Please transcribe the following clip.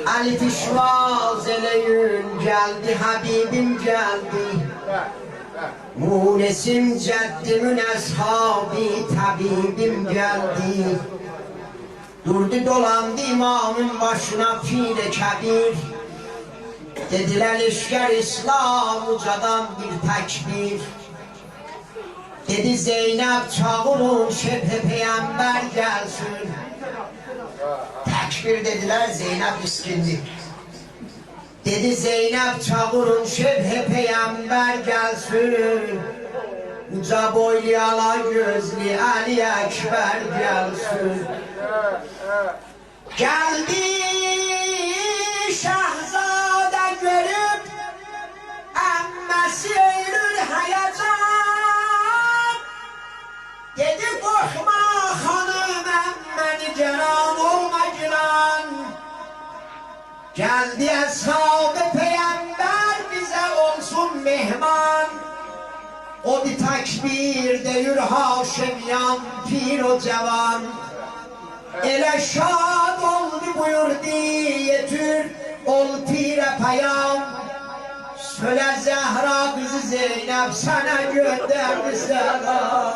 Ali pişvaz eleyin geldi, Habibim geldi. Munesim ceddimin eshabi, tabibim geldi. Durdu dolandı imamın başına pir-i kebir. Dediler eşker İslam ucadan bir tekbir. Dedi Zeynep çağırın şebhe peygamber gelsin. Tekbir dediler, Zeynep iskindi. Dedi Zeynep çağırın şebhe peygamber gelsin. Uca boylu ala gözlü Ali Ekber gelsin. Geldi şahzade görüp emmesi eylül heyecan. Dedi korkma hanım emmeni cenan olma cilan. Geldi eshab-ı peygamber bize olsun mehman. O bir tekbir deyür Haşimyan pir o cevan. Ele şad oldu buyurdu yetür ol pire peyam. Söyle Zehra kızı Zeynep sana gönderdi selam.